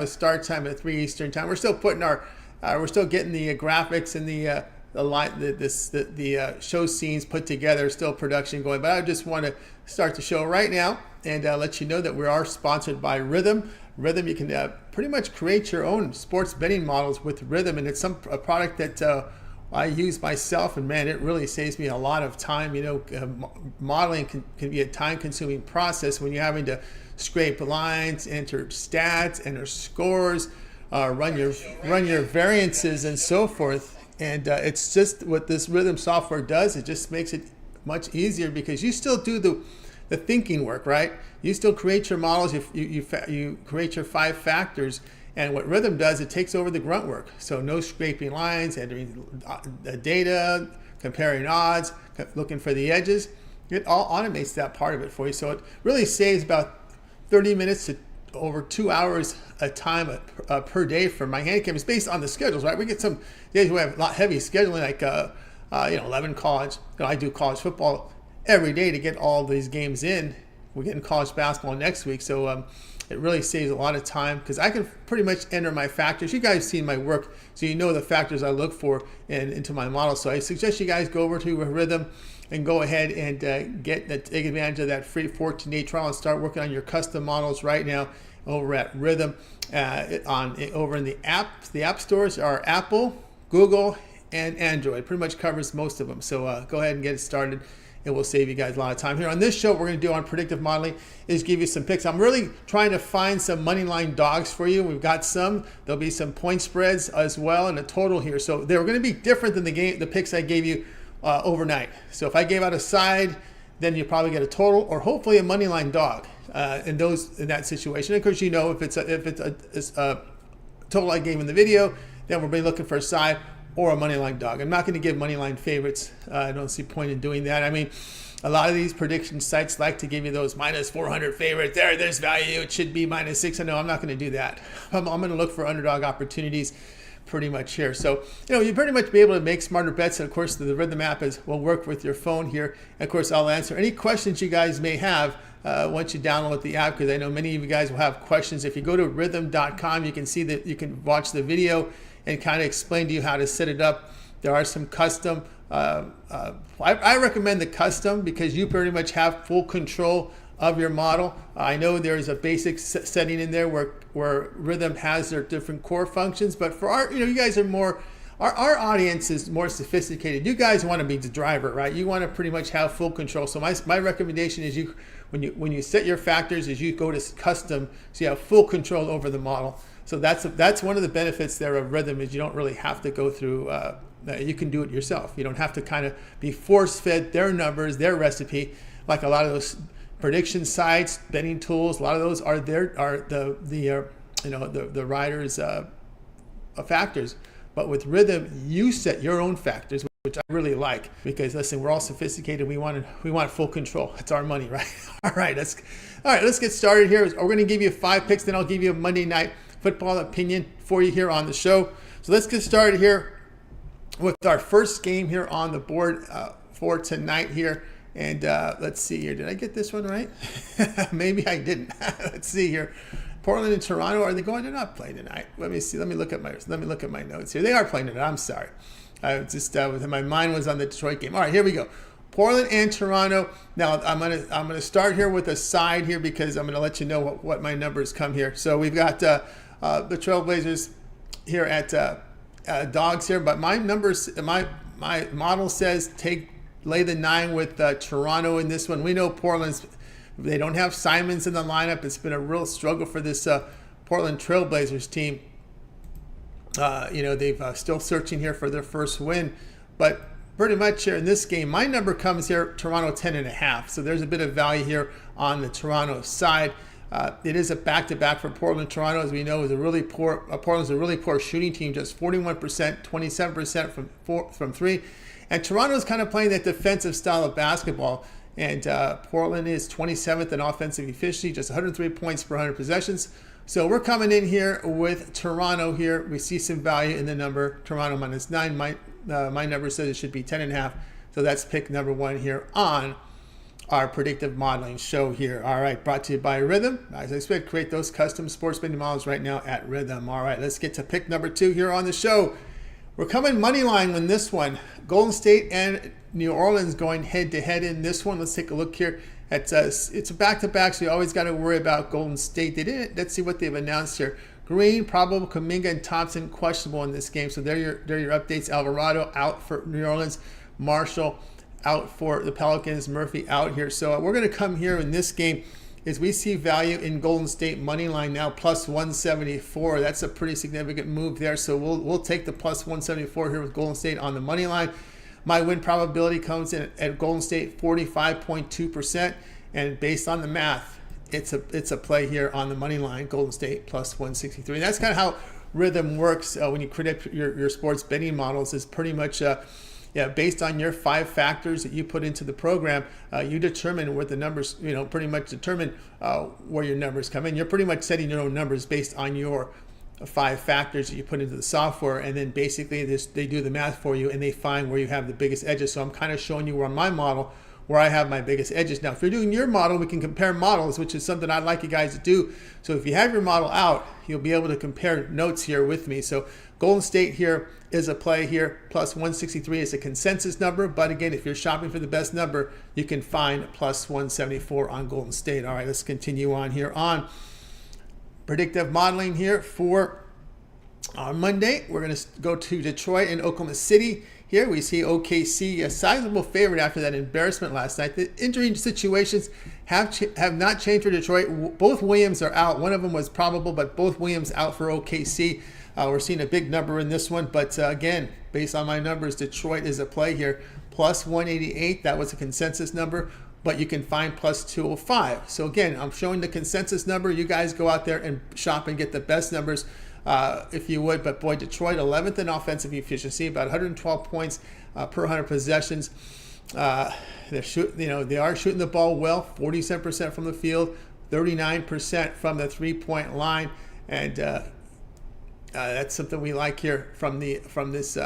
start time at 3 Eastern time. We're still putting we're still getting the graphics and the show scenes put together, still production going. But I just want to start the show right now and let you know that we are sponsored by Rhythm. Rhythm, you can pretty much create your own sports betting models with Rhythm, and it's a product that I use myself, and man, it really saves me a lot of time. Modeling can be a time-consuming process when you're having to scrape lines, enter stats, enter scores, run your variances, and so forth. And it's just what this Rhythm software does. It just makes it much easier because you still do the thinking work, right? You still create your models. You create your 5 factors. And what Rhythm does, it takes over the grunt work. So no scraping lines, entering data, comparing odds, looking for the edges. It all automates that part of it for you. So it really saves about 30 minutes to over 2 hours a time per day for my handicap. It's based on the schedules, right? We get some days we have a lot heavy scheduling, like 11 college. I do college football every day to get all these games in. We're getting college basketball next week, so it really saves a lot of time because I can pretty much enter my factors. You guys have seen my work, so you know the factors I look for into my model. So I suggest you guys go over to Rhythm and go ahead and take advantage of that free 14-day trial and start working on your custom models right now over at Rhythm. Over in the app stores are Apple, Google, and Android. Pretty much covers most of them. So go ahead and get it started. It will save you guys a lot of time. Here on this show, we're going to do on predictive modeling is give you some picks. I'm really trying to find some money line dogs for you. We've got some. There'll be some point spreads as well and a total here. So they're going to be different than the picks I gave you overnight. So if I gave out a side, then you probably get a total or hopefully a money line dog in that situation. Of course, if it's a total I gave in the video, then we'll be looking for a side or a money line dog. I'm not going to give money line favorites. I don't see point in doing that. I mean, a lot of these prediction sites like to give you those minus 400 favorites. There's value. It should be minus 6. I know I'm not going to do that. I'm going to look for underdog opportunities pretty much here. So, you pretty much be able to make smarter bets. And of course, the Rhythm app will work with your phone here. And of course, I'll answer any questions you guys may have once you download the app, because I know many of you guys will have questions. If you go to rhythm.com, you can see that you can watch the video and kind of explain to you how to set it up. There are some custom. I recommend the custom because you pretty much have full control of your model. I know there's a basic setting in there where Rhythm has their different core functions, but for you guys are more, our audience is more sophisticated. You guys want to be the driver, right? You want to pretty much have full control. So my recommendation is when you set your factors is you go to custom, so you have full control over the model. So that's one of the benefits there of Rhythm is you don't really have to go through. You can do it yourself. You don't have to kind of be force-fed their numbers, their recipe, like a lot of those prediction sites, betting tools. A lot of those are the riders' factors. But with Rhythm, you set your own factors, which I really like because listen, we're all sophisticated. We want full control. It's our money, right? All right, let's get started here. We're going to give you 5 picks, then I'll give you a Monday night football opinion for you here on the show. So let's get started here with our first game here on the board for tonight here. And let's see here. Did I get this one right? Maybe I didn't. Let's see here. Portland and Toronto, are they going? They're not playing tonight. Let me see. Let me look at my notes here. They are playing tonight. I'm sorry. I just my mind was on the Detroit game. All right, here we go. Portland and Toronto. Now I'm gonna start here with a side here because I'm gonna let you know what my numbers come here. So we've got the Trailblazers here at dogs here, but my numbers, my model says lay the 9 with Toronto in this one. We know they don't have Simons in the lineup. It's been a real struggle for this Portland Trailblazers team. They've still searching here for their first win, but pretty much here in this game, my number comes here, Toronto 10.5. So there's a bit of value here on the Toronto side. It is a back-to-back for Portland. Toronto, as we know, is Portland's a really poor shooting team, just 41%, 27% from 3. And Toronto is kind of playing that defensive style of basketball. And Portland is 27th in offensive efficiency, just 103 points per 100 possessions. So we're coming in here with Toronto here. We see some value in the number Toronto -9. My number says it should be 10.5. So that's pick number 1 here on our predictive modeling show here. All right, brought to you by Rhythm. As I said, create those custom sports betting models right now at Rhythm. All right, let's get to pick number 2 here on the show. We're coming money line in this one. Golden State and New Orleans going head to head in this one. Let's take a look here. It's a back-to-back, so you always got to worry about Golden State. They didn't. Let's see what they've announced here. Green, probable. Kuminga and Thompson questionable in this game. So they're your updates. Alvarado out for New Orleans. Marshall out for the Pelicans. Murphy out here. So we're going to come here in this game is we see value in Golden State money line now plus 174. That's a pretty significant move there. So we'll take the plus 174 here with Golden State on the money line. My win probability comes in at Golden State 45.2%, and based on the math, it's a play here on the money line. Golden State plus 163. And that's kind of how Rhythm works when you create your sports betting models. Is pretty much based on your 5 factors that you put into the program, you determine what the numbers, pretty much determine where your numbers come in. You're pretty much setting your own numbers based on your 5 factors that you put into the software, and then basically they do the math for you and they find where you have the biggest edges. So I'm kind of showing you where my model, where I have my biggest edges. Now, if you're doing your model, we can compare models, which is something I'd like you guys to do. So if you have your model out, you'll be able to compare notes here with me. So Golden State here is a play here. Plus 163 is a consensus number. But again, if you're shopping for the best number, you can find plus 174 on Golden State. All right, let's continue on here on predictive modeling here for Monday. We're going to go to Detroit and Oklahoma City. Here we see OKC, a sizable favorite after that embarrassment last night. The injury situations have not changed for Detroit. Both Williams are out. One of them was probable, but both Williams out for OKC. We're seeing a big number in this one, but again, based on my numbers, Detroit is a play here. Plus 188, that was a consensus number, but you can find plus 205. So again, I'm showing the consensus number. You guys go out there and shop and get the best numbers if you would. But boy, Detroit 11th in offensive efficiency, about 112 points per 100 possessions. They are shooting the ball well, 47% from the field, 39% from the three-point line, and that's something we like here from this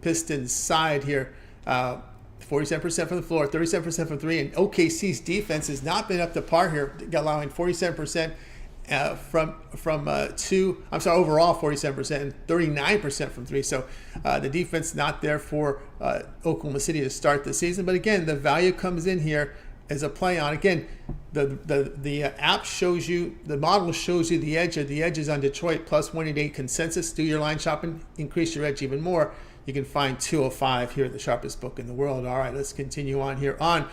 Pistons side here. 47% from the floor, 37% from 3, and OKC's defense has not been up to par here, allowing 47% overall 47% and 39% from 3. So the defense not there for Oklahoma City to start the season. But again, the value comes in here as a play on. Again, the app shows you, the model shows you the edge. The edge is on Detroit plus 188 consensus. Do your line shopping, increase your edge even more. You can find 205 here at the sharpest book in the world. All right, let's continue on here on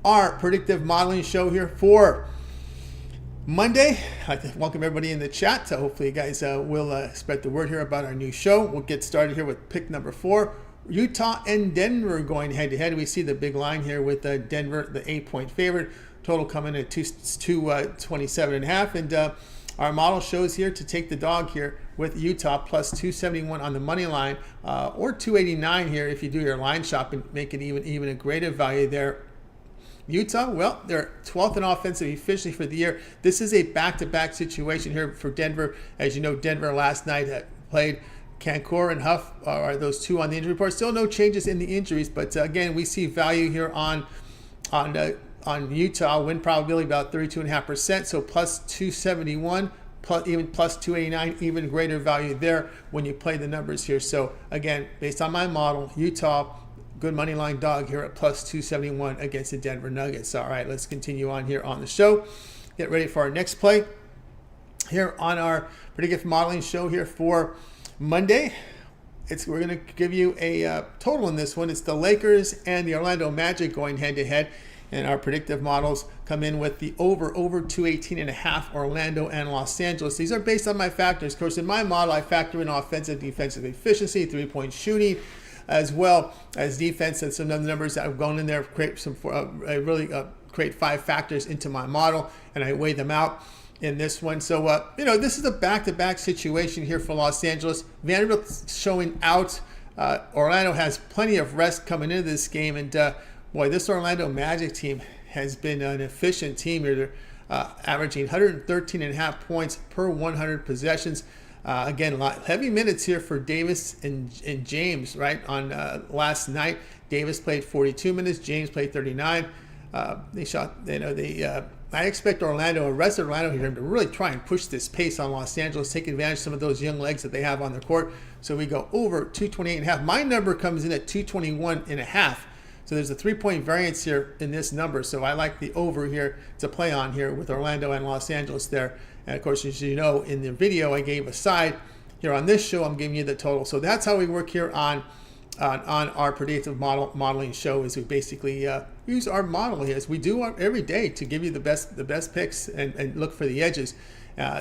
our predictive modeling show here for Monday. I'd like to welcome everybody in the chat. So hopefully you guys will spread the word here about our new show. We'll get started here with pick number 4. Utah and Denver going head to head. We see the big line here with Denver, the 8-point favorite. Total coming at 227.5. And our model shows here to take the dog here with Utah plus 271 on the money line, or 289 here if you do your line shop and make it even a greater value there. Utah, well, they're 12th in offensive efficiency for the year. This is a back-to-back situation here for Denver. As you know, Denver last night played Cancor and Huff are those two on the injury report. Still no changes in the injuries, but again, we see value here on Utah. Win probability about 32.5%, so plus 271, plus 289, even greater value there when you play the numbers here. So again, based on my model, Utah, good money line dog here at plus 271 against the Denver Nuggets. All right, let's continue on here on the show. Get ready for our next play here on our predictive modeling show here for Monday. We're going to give you a total in this one. It's the Lakers and the Orlando Magic going head to head, and our predictive models come in with the over 218.5 Orlando and Los Angeles. These are based on my factors. Of course, in my model, I factor in offensive, defensive efficiency, 3-point shooting, as well as defense, and some other numbers that I've gone in there, create 5 factors into my model, and I weigh them out in this one. So, this is a back-to-back situation here for Los Angeles. Vanderbilt's showing out. Orlando has plenty of rest coming into this game, and this Orlando Magic team has been an efficient team here. They're averaging 113.5 points per 100 possessions. Again, heavy minutes here for Davis and James, right? On last night, Davis played 42 minutes, James played 39. they shot, I expect Orlando, arrested Orlando here, to really try and push this pace on Los Angeles, take advantage of some of those young legs that they have on their court. So we go over 228.5. My number comes in at 221.5. So there's a 3-point variance here in this number. So I like the over here to play on here with Orlando and Los Angeles there. And of course, as you know, in the video, I gave a side. Here on this show, I'm giving you the total. So that's how we work here on our predictive modeling show. Is we basically use our model here, as we do every day, to give you the best picks and look for the edges.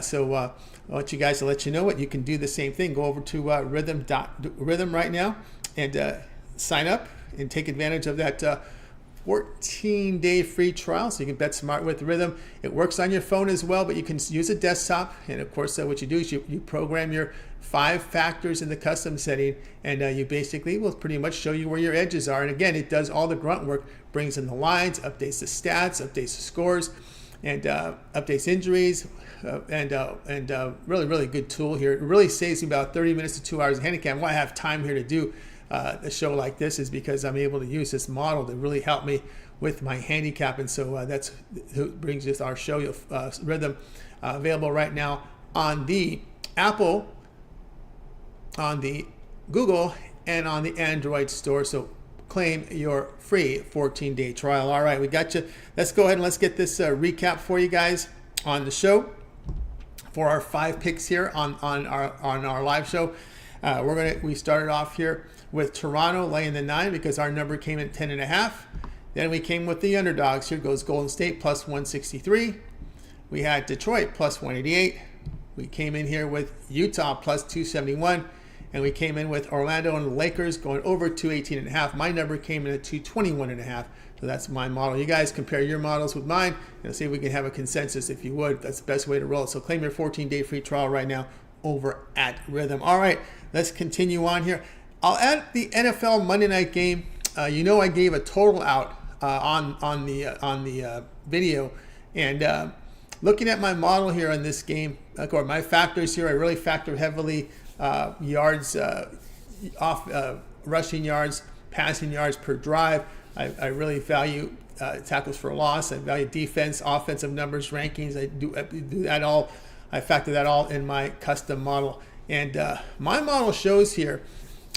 So I want you guys to let you know what you can do the same thing. Go over to Rhythm right now and sign up and take advantage of that 14-day free trial, so you can bet smart with Rhythm. It works on your phone as well, but you can use a desktop. And of course, what you do is you program your 5 factors in the custom setting, and you basically will pretty much show you where your edges are. And again, it does all the grunt work, brings in the lines, updates the stats, updates the scores, and updates injuries, and really good tool here. It really saves me about 30 minutes to 2 hours of handicap. Why I have time here to do a show like this is because I'm able to use this model to really help me with my handicap. And so that's who brings us our show, Rhythm, available right now on the Apple, on the Google, and on the Android store. So claim your free 14-day trial. All right, we got you. Let's go ahead and let's get this recap for you guys on the show for our 5 picks here on our live show. We started off here with Toronto laying the 9 because our number came in 10.5. Then we came with the underdogs. Here goes Golden State plus 163. We had Detroit plus 188. We came in here with Utah plus 271. And we came in with Orlando and the Lakers going over 218.5. My number came in at 221.5. So that's my model. You guys compare your models with mine and see if we can have a consensus if you would. That's the best way to roll it. So claim your 14-day free trial right now over at Rhythm. All right, let's continue on here. I'll add the NFL Monday night game. I gave a total out on the video, and looking at my model here on this game, of course, my factors here, I really factor heavily yards rushing yards, passing yards per drive. I really value tackles for loss. I value defense, offensive numbers, rankings. I do that all. I factor that all in my custom model. And my model shows here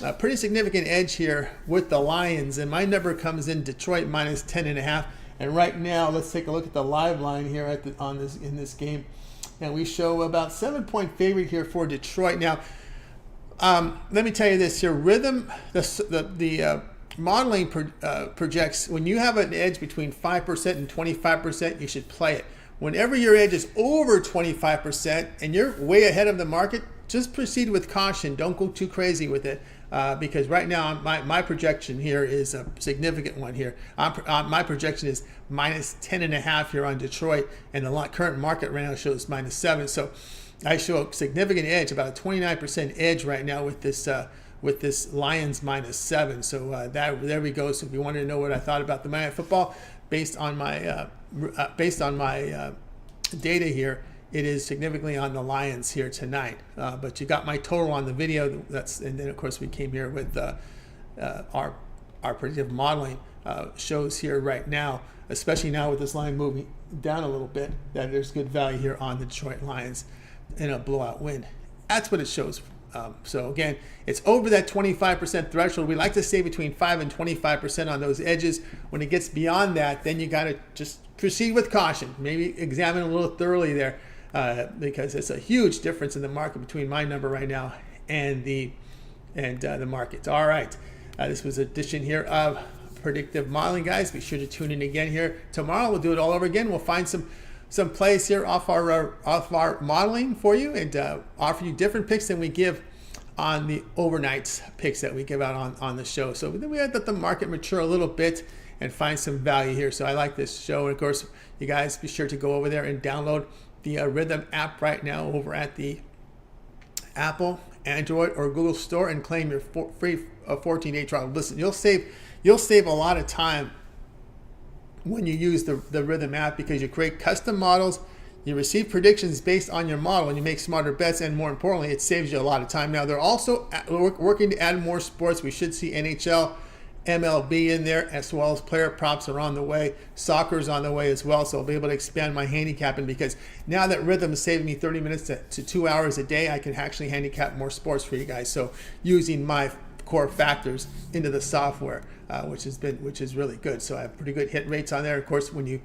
a pretty significant edge here with the Lions. And my number comes in Detroit minus 10.5. And right now, let's take a look at the live line here in this game. And we show about 7-point favorite here for Detroit. Now, let me tell you this here. Rhythm, the modeling projects when you have an edge between 5% and 25%, you should play it. Whenever your edge is over 25% and you're way ahead of the market, just proceed with caution. Don't go too crazy with it because right now my projection here is a significant one here. My projection is minus 10.5 here on Detroit, and the current market right now shows minus 7. So I show a significant edge, about a 29% edge right now with this Lions minus 7. So there we go. So if you wanted to know what I thought about the Monday Night Football, based on my data here, it is significantly on the Lions here tonight. But you got my total on the video. And then of course we came here with our predictive modeling shows here right now, especially now with this line moving down a little bit, that there's good value here on the Detroit Lions in a blowout win. That's what it shows. So again, it's over that 25% threshold. We like to stay between 5 and 25% on those edges. When it gets beyond that, then you got to just proceed with caution. Maybe examine a little thoroughly there because it's a huge difference in the market between my number right now and the markets. All right, this was an edition here of Predictive Modeling, guys. Be sure to tune in again here tomorrow. We'll do it all over again. We'll find some plays here off our modeling for you and offer you different picks than we give on the overnight picks that we give out on the show. So then we had let the market mature a little bit and find some value here. So I like this show. And of course, you guys be sure to go over there and download the Rhythm app right now over at the Apple, Android, or Google store and claim your free 14-day trial. Listen, you'll save a lot of time when you use the Rhythm app because you create custom models, you receive predictions based on your model, and you make smarter bets, and more importantly, it saves you a lot of time. Now, they're also working to add more sports. We should see NHL MLB in there, as well as player props are on the way. Soccer's on the way as well, so I'll be able to expand my handicapping, because now that Rhythm is saving me 30 minutes to 2 hours a day, I can actually handicap more sports for you guys. So using my core factors into the software, which is really good. So I have pretty good hit rates on there. Of course, when you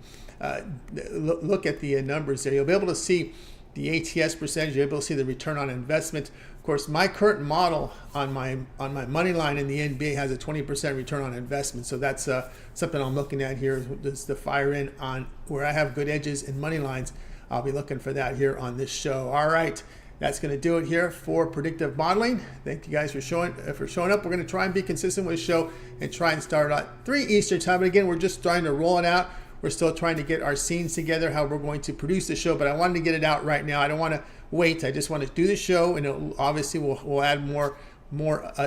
look at the numbers there, you'll be able to see the ATS percentage. You're able to see the return on investment. Of course, my current model on my money line in the NBA has a 20% return on investment. So that's something I'm looking at here, is to fire in on where I have good edges in money lines. I'll be looking for that here on this show. All right, that's going to do it here for predictive modeling. Thank you guys for showing up. We're going to try and be consistent with the show and try and start at 3 Eastern time. But again, we're just trying to roll it out. We're still trying to get our scenes together, how we're going to produce the show, but I wanted to get it out right now. I don't want to wait. I just want to do the show, and obviously we'll add more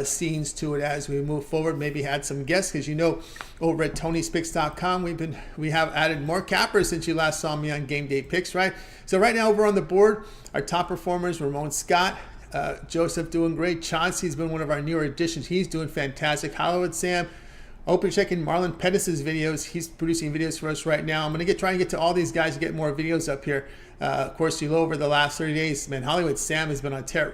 scenes to it as we move forward. Maybe add some guests, because over at Tony'sPicks.com we have added more cappers since you last saw me on Game Day Picks, right? So right now over on the board, our top performers: Ramon Scott, Joseph doing great. Chauncey's been one of our newer additions. He's doing fantastic. Hollywood Sam. Open checking Marlon Pettis' videos. He's producing videos for us right now. I'm going to try and get to all these guys and get more videos up here. Of course, over the last 30 days, man, Hollywood Sam has been on tear.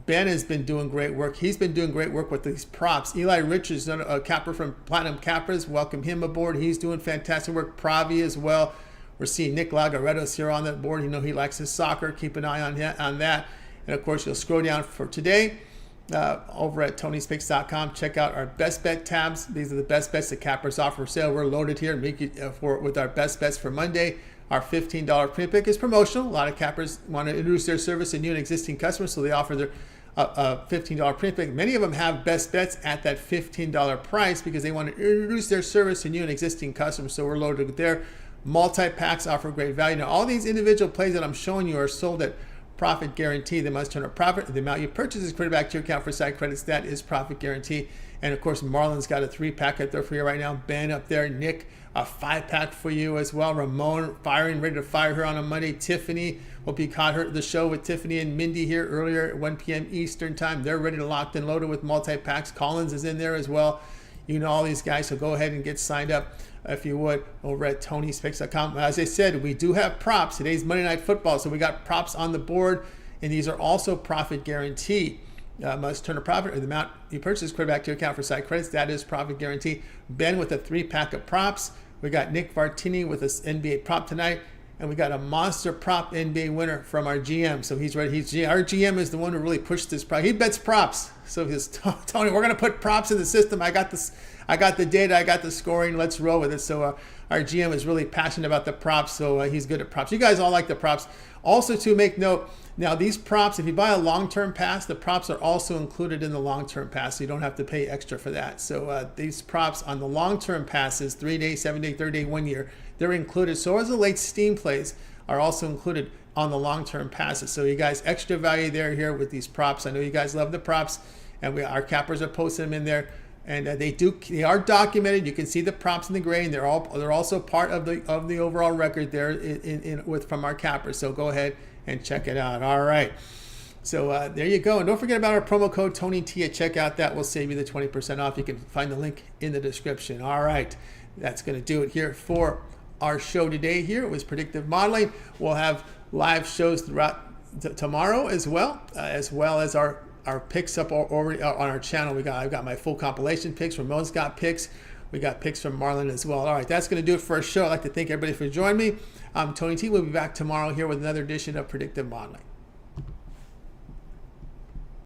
Ben has been doing great work. He's been doing great work with these props. Eli Richards, a capper from Platinum Cappers. Welcome him aboard. He's doing fantastic work. Pravi as well. We're seeing Nick Lagarettos here on that board. He likes his soccer. Keep an eye on that. And of course, you'll scroll down for today. Over at Tony'sPicks.com, check out our best bet tabs. These are the best bets that cappers offer for sale. We're loaded here with our best bets for Monday. Our $15 print pick is promotional. A lot of cappers want to introduce their service to new and existing customers, so they offer their $15 print pick. Many of them have best bets at that $15 price because they want to introduce their service to new and existing customers. So we're loaded there. Multi-packs offer great value. Now, all these individual plays that I'm showing you are sold at profit guarantee. They must turn a profit. The amount you purchase is credited back to your account for side credits. That is profit guarantee. And of course, Marlon's got a 3-pack up there for you right now. Ben up there. Nick, a 5-pack for you as well. Ramon ready to fire her on a Monday. Tiffany, hope you caught the show with Tiffany and Mindy here earlier at 1 p.m. Eastern time. They're ready to locked and loaded with multi-packs. Collins is in there as well. All these guys, so go ahead and get signed up if you would over at Tony'sPicks.com. As I said, we do have props. Today's Monday Night Football, so we got props on the board, and these are also profit guarantee. Must turn a profit, or the amount you purchase credit back to your account for side credits. That is profit guarantee. Ben with a 3-pack of props. We got Nick Vartini with this NBA prop tonight, and we got a monster prop NBA winner from our GM. So he's ready. Our GM is the one who really pushed this prop. He bets props. So he's Tony, we're going to put props in the system. I got this. I got the data. I got the scoring. Let's roll with it. So our GM is really passionate about the props. So he's good at props. You guys all like the props. Also, to make note, now these props, if you buy a long-term pass, the props are also included in the long-term pass. So you don't have to pay extra for that. So these props on the long-term passes, 3-day, 7-day, 30-day, 1 year, they're included. So as the late steam plays are also included on the long-term passes. So you guys, extra value there here with these props. I know you guys love the props, and our cappers are posting them in there. And they are documented. You can see the props in the gray, and they're also part of the overall record there from our cappers. So go ahead and check it out. All right. So there you go. And don't forget about our promo code TonyT at checkout. That will save you the 20% off. You can find the link in the description. All right. That's going to do it here for our show today. Here it was predictive modeling. We'll have live shows throughout tomorrow as well as our picks up already on our channel. I've got my full compilation picks. Ramon's got picks. We got picks from Marlon as well. All right, that's going to do it for our show. I'd like to thank everybody for joining me. I'm Tony T. We'll be back tomorrow here with another edition of Predictive Modeling.